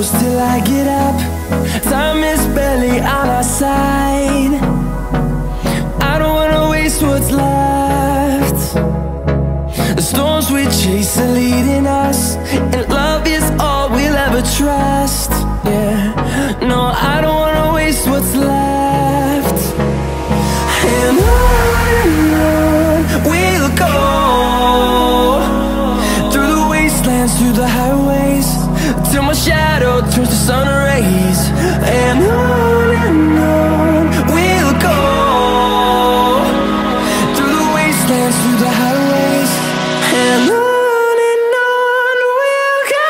close till I get up. Time is barely on our side. I don't wanna waste what's left. The storms we chase are leading us, and love is all we'll ever trust. Yeah, no, I don't wanna waste what's left. And on we'll go, through the wastelands, through the highways, till my shadow turns to sun rays. And on we'll go, through the wastelands, through the highways, and on we'll go.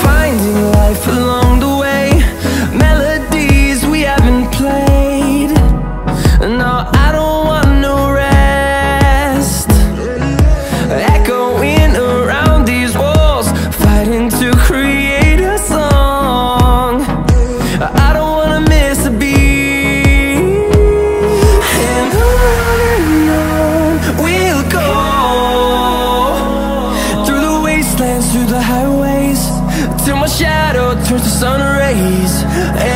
Finding life along the way, melodies we haven't played. No, I don't want no rest. Echoing around these walls, fighting to create a song. I don't wanna miss a beat. And on we'll go, through the wastelands, through the highways, till my shadow turns to sun rays.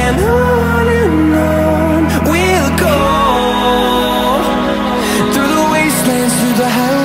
And on we'll go, through the wastelands, through the highways.